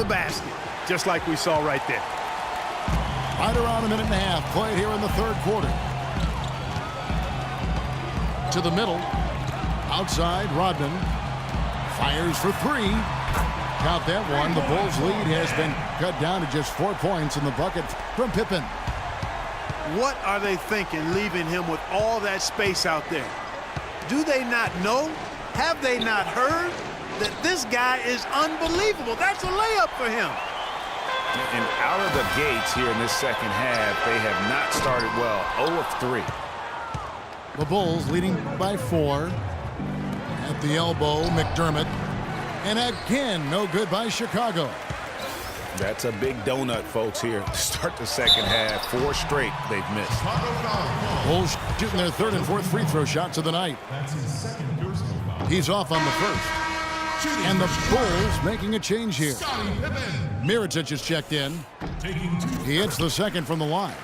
the basket, just like we saw right there. Right around a minute and a half played here in the third quarter. To the middle. Outside, Rodman. Fires for three. Count that one. The Bulls' lead has been cut down to just 4 points in the bucket from Pippen. What are they thinking leaving him with all that space out there? Do they not know? Have they not heard that this guy is unbelievable? That's a layup for him. And out of the gates here in this second half, they have not started well. 0 of 3. The Bulls leading by 4. At the elbow, McDermott. And again, no good by Chicago. That's a big donut, folks, here to start the second half. 4 straight they've missed. Bulls shooting their third and fourth free throw shots of the night. He's off on the first. And the Bulls making a change here. Mirotic is checked in. He hits the second from the line.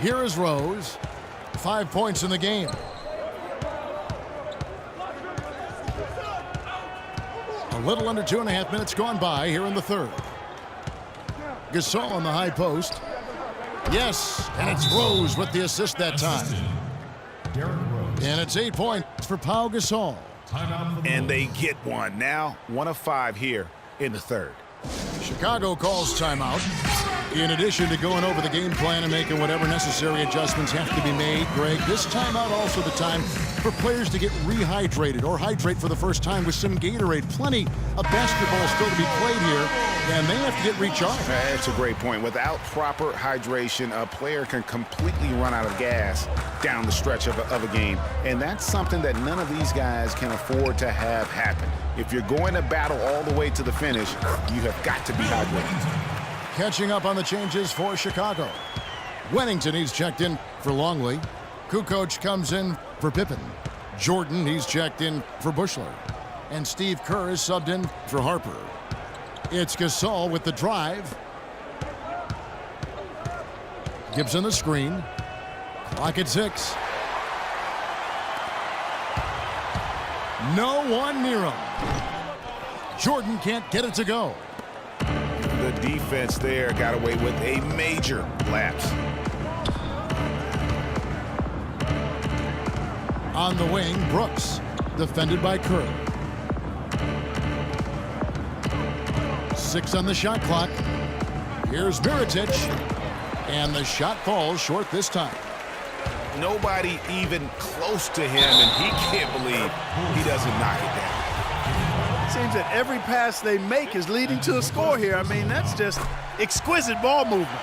Here is Rose. 5 points in the game. A little under 2.5 minutes gone by here in the third. Gasol on the high post. Yes, and it's Rose with the assist that time. And it's 8 points for Pau Gasol. And they get one. Now 1 of 5 here in the third. Chicago calls timeout. In addition to going over the game plan and making whatever necessary adjustments have to be made, Greg, this timeout also the time for players to get rehydrated or hydrate for the first time with some Gatorade. Plenty of basketball still to be played here, and they have to get recharged. That's a great point. Without proper hydration, a player can completely run out of gas down the stretch of a game. And that's something that none of these guys can afford to have happen. If you're going to battle all the way to the finish, you have got to be hydrated. Catching up on the changes for Chicago. Wennington, he's checked in for Longley. Kukoc comes in for Pippen. Jordan, he's checked in for Bushler. And Steve Kerr is subbed in for Harper. It's Gasol with the drive. Gibson the screen. Clock at 6. No one near him. Jordan can't get it to go. The defense there got away with a major lapse. On the wing, Brooks, defended by Kerr. 6 on the shot clock. Here's Mirotic, and the shot falls short this time. Nobody even close to him, and he can't believe he doesn't knock it down. Seems that every pass they make is leading to a score here. I mean, that's just exquisite ball movement.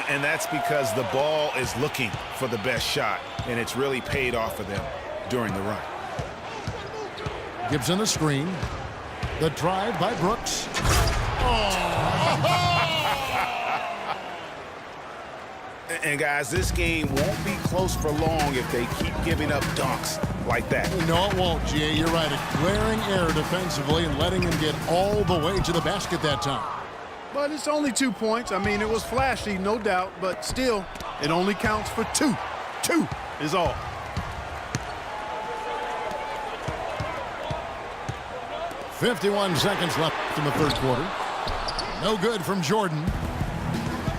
And that's because the ball is looking for the best shot, and it's really paid off for them during the run. Gibson the screen. The drive by Brooks. And guys, this game won't be close for long if they keep giving up dunks like that. No, it won't, Jay. You're right. A glaring error defensively and letting them get all the way to the basket that time. But it's only 2 points. I mean, it was flashy, no doubt, but still, it only counts for 2. 2 is all. .51 seconds left in the third quarter. No good from Jordan.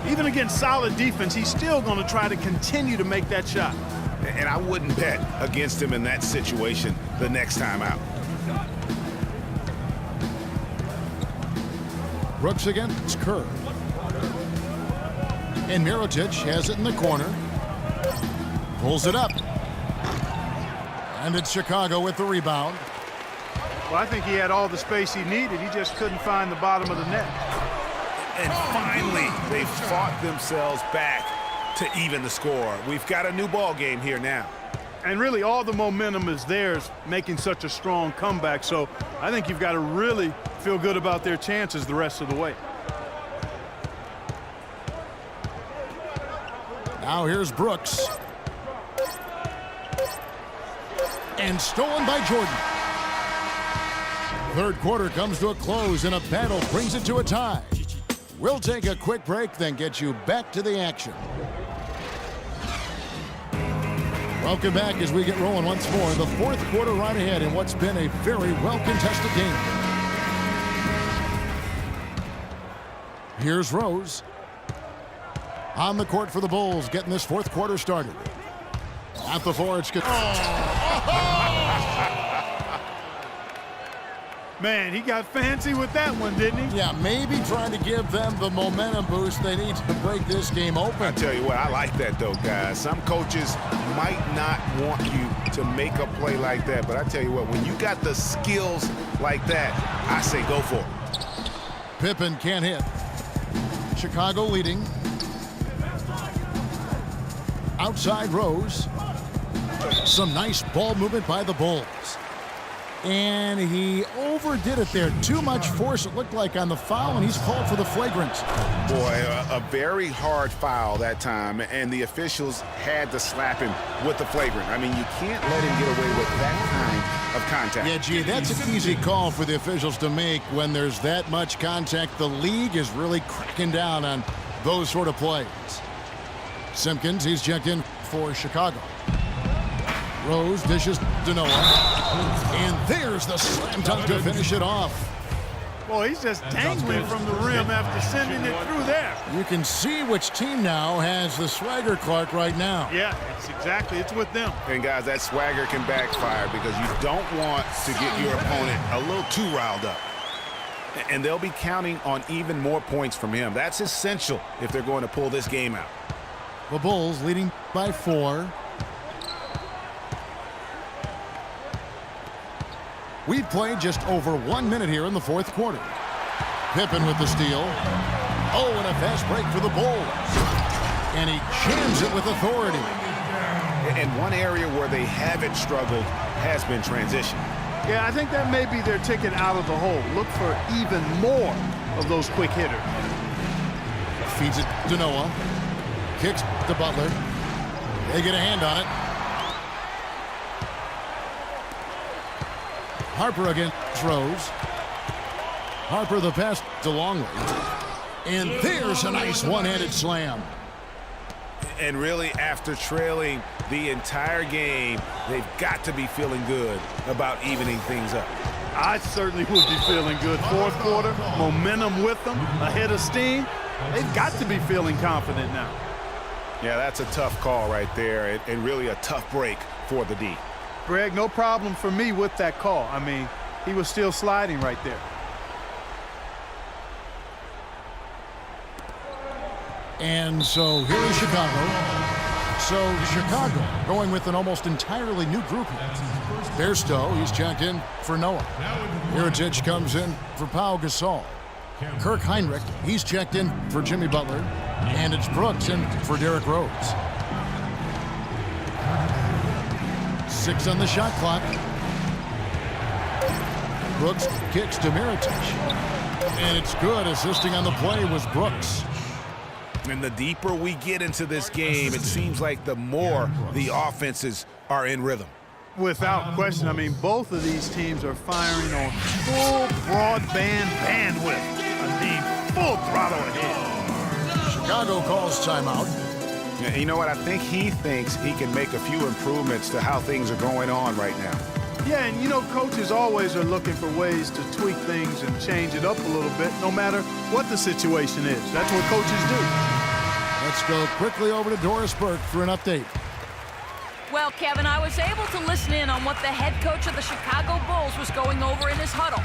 Even against solid defense, he's still going to try to continue to make that shot. And I wouldn't bet against him in that situation the next time out. Brooks against Kerr. And Mirotic has it in the corner. Pulls it up. And it's Chicago with the rebound. Well, I think he had all the space he needed. He just couldn't find the bottom of the net. And finally, they fought themselves back to even the score. We've got a new ball game here now. And really, all the momentum is theirs, making such a strong comeback. So I think you've got to really feel good about their chances the rest of the way. Now here's Brooks. And stolen by Jordan. Third quarter comes to a close, and a battle brings it to a tie. We'll take a quick break, then get you back to the action. Welcome back as we get rolling once more. The fourth quarter right ahead in what's been a very well-contested game. Here's Rose. On the court for the Bulls, getting this fourth quarter started. At the floor, it's good. Man, he got fancy with that one, didn't he? Yeah, maybe trying to give them the momentum boost they need to break this game open. I tell you what, I like that though, guys. Some coaches might not want you to make a play like that, but I tell you what, when you got the skills like that, I say go for it. Pippen can't hit. Chicago leading. Outside Rose. Some nice ball movement by the Bulls. And he overdid it there. Too much force, it looked like, on the foul, and he's called for the flagrant. Boy, a very hard foul that time, and the officials had to slap him with the flagrant. I mean, you can't let him get away with that kind of contact. Yeah, gee, that's an easy call for the officials to make when there's that much contact. The league is really cracking down on those sort of plays. Simpkins, he's checked in for Chicago. Rose dishes to Noah. And there's the slam dunk to finish it off. Boy, he's just dangling from the rim after sending it through there. You can see which team now has the swagger Clark right now. Yeah, it's with them. And guys, that swagger can backfire because you don't want to get your opponent a little too riled up. And they'll be counting on even more points from him. That's essential if they're going to pull this game out. The Bulls leading by 4. We've played just over 1 minute here in the fourth quarter. Pippen with the steal. Oh, and a fast break for the Bulls. And he jams it with authority. And one area where they haven't struggled has been transition. Yeah, I think that may be their ticket out of the hole. Look for even more of those quick hitters. Feeds it to Noah. Kicks to Butler. They get a hand on it. Harper against Rose. Harper the pass to Longley. And there's a nice one-handed slam. And really, after trailing the entire game, they've got to be feeling good about evening things up. I certainly would be feeling good. Fourth quarter, momentum with them, ahead of steam. They've got to be feeling confident now. Yeah, that's a tough call right there, and really a tough break for the D. Greg, no problem for me with that call. I mean, he was still sliding right there. And so here is Chicago. So Chicago going with an almost entirely new group here. Bairstow, he's checked in for Noah. Mirotic comes in for Pau Gasol. Kirk Heinrich, he's checked in for Jimmy Butler. And it's Brooks in for Derrick Rose. 6 on the shot clock. Brooks kicks to Mirotic. And it's good. Assisting on the play was Brooks. And the deeper we get into this game, it seems like the more the offenses are in rhythm. Without question. I mean, both of these teams are firing on full broadband bandwidth. I mean, full throttle ahead. Chicago calls timeout. Yeah, you know what? I think he thinks he can make a few improvements to how things are going on right now. Yeah, and you know, coaches always are looking for ways to tweak things and change it up a little bit, no matter what the situation is. That's what coaches do. Let's go quickly over to Doris Burke for an update. Well, Kevin, I was able to listen in on what the head coach of the Chicago Bulls was going over in his huddle.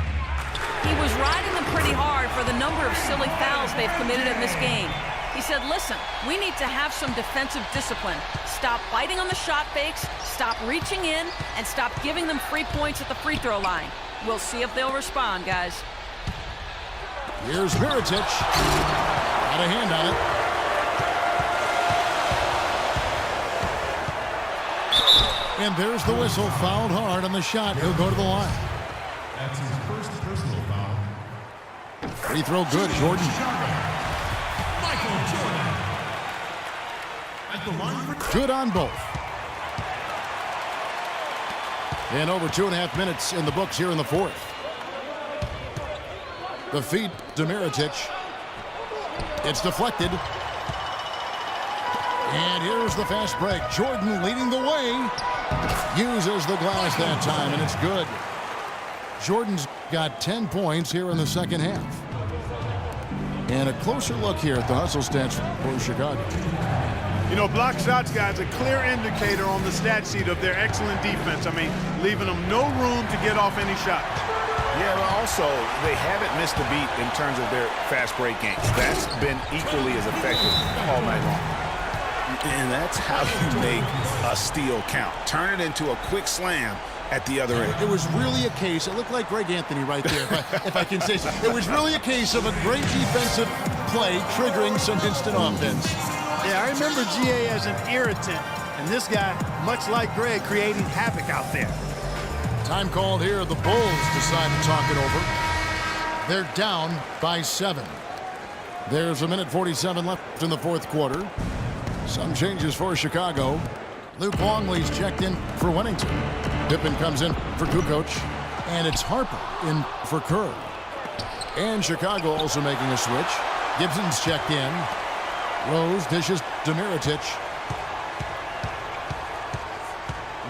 He was riding them pretty hard for the number of silly fouls they've committed in this game. He said, listen, we need to have some defensive discipline. Stop biting on the shot fakes, stop reaching in, and stop giving them free points at the free throw line. We'll see if they'll respond, guys. Here's Mirotic. Got a hand on it. And there's the whistle. Fouled hard on the shot. He'll go to the line. That's his first personal foul. Free throw good, Jordan. Michael Jordan. At the line for Good on both. And over 2.5 minutes in the books here in the fourth. The feed to Mirotic. It's deflected. And here's the fast break. Jordan leading the way. Uses the glass that time, and it's good. Jordan's got 10 points here in the second half. And a closer look here at the hustle stats for Chicago. You know, block shots, guys, a clear indicator on the stat sheet of their excellent defense. I mean, leaving them no room to get off any shot. Yeah, but also, they haven't missed a beat in terms of their fast break games. That's been equally as effective all night long. And that's how you make a steal count. Turn it into a quick slam at the other end. It was really a case, it looked like Greg Anthony right there, if I can say so. It was really a case of a great defensive play triggering some instant offense. Yeah, I remember GA as an irritant, and this guy, much like Greg, creating havoc out there. Time called here. The Bulls decide to talk it over. They're down by 7. There's 1:47 left in the fourth quarter. Some changes for Chicago. Luke Longley's checked in for Wennington. Pippen comes in for Kukoc. And it's Harper in for Kerr. And Chicago also making a switch. Gibson's checked in. Rose dishes to Mirotic.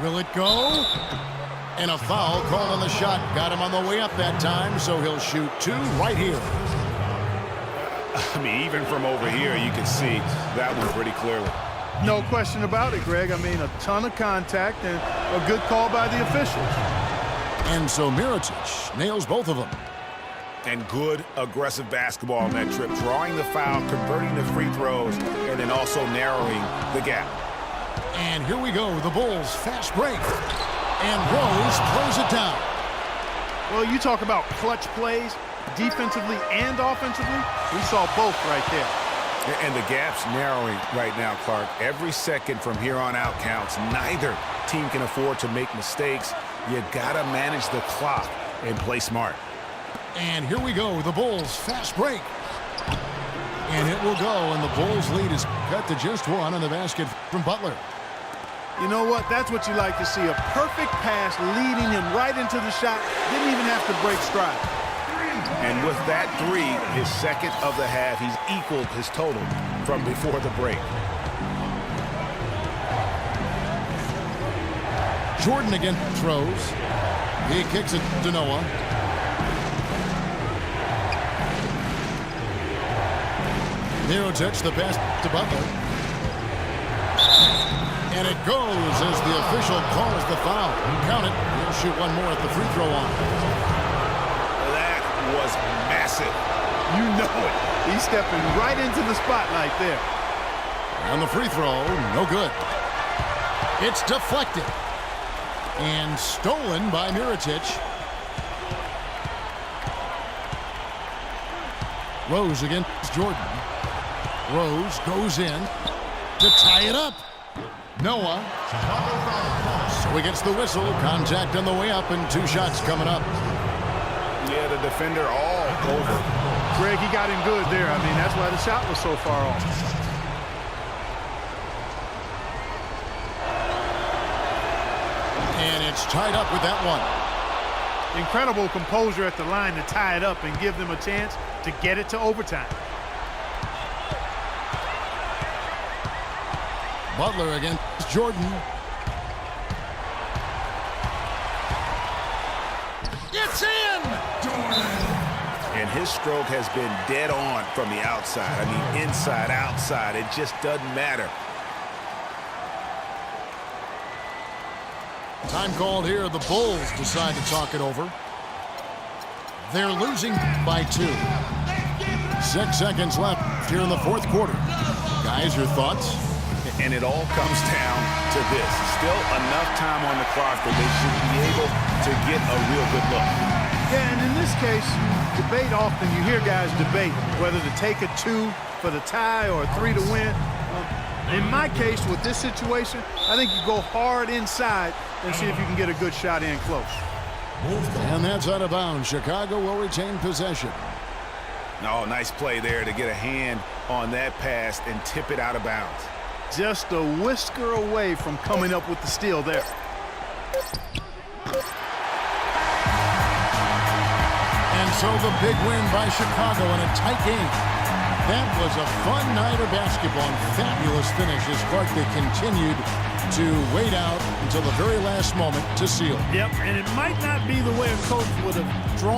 Will it go? And a foul called on the shot. Got him on the way up that time, so he'll shoot 2 right here. I mean, even from over here, you can see that one pretty clearly. No question about it, Greg. I mean, a ton of contact and a good call by the officials. And so Mirotic nails both of them. And good aggressive basketball on that trip, drawing the foul, converting the free throws, and then also narrowing the gap. And here we go, the Bulls fast break. And Rose throws it down. Well, you talk about clutch plays, defensively and offensively. We saw both right there. And the gap's narrowing right now, Clark. Every second from here on out counts. Neither team can afford to make mistakes. You gotta manage the clock and play smart. And here we go, the Bulls fast break. And it will go, and the Bulls lead is cut to just 1 on the basket from Butler. You know what? That's what you like to see. A perfect pass leading him right into the shot. Didn't even have to break stride. And with that 3, his second of the half, he's equaled his total from before the break. Jordan again throws. He kicks it to Noah. Mirotic, the pass to Butler. And it goes as the official calls the foul. Count it. He'll shoot 1 more at the free throw line. That was massive. You know it. He's stepping right into the spotlight there. On the free throw, no good. It's deflected. And stolen by Mirotic. Rose against Jordan. Rose goes in to tie it up. Noah. So he gets the whistle. Contact on the way up and 2 shots coming up. Yeah, the defender all over. Greg, he got him good there. I mean, that's why the shot was so far off. And it's tied up with that one. Incredible composure at the line to tie it up and give them a chance to get it to overtime. Butler against Jordan. It's in! And his stroke has been dead on from the outside. I mean, inside, outside, it just doesn't matter. Time called here. The Bulls decide to talk it over. They're losing by 2. 6 seconds left here in the fourth quarter. Guys, your thoughts? And it all comes down to this. Still enough time on the clock that they should be able to get a real good look. Yeah, and in this case, debate often. You hear guys debate whether to take a 2 for the tie or a 3 to win. In my case, with this situation, I think you go hard inside and see if you can get a good shot in close. And that's out of bounds. Chicago will retain possession. Oh, nice play there to get a hand on that pass and tip it out of bounds. Just a whisker away from coming up with the steal there. And so the big win by Chicago in a tight game. That was a fun night of basketball and fabulous finish as Clark, they continued to wait out until the very last moment to seal. Yep, and it might not be the way a coach would have drawn.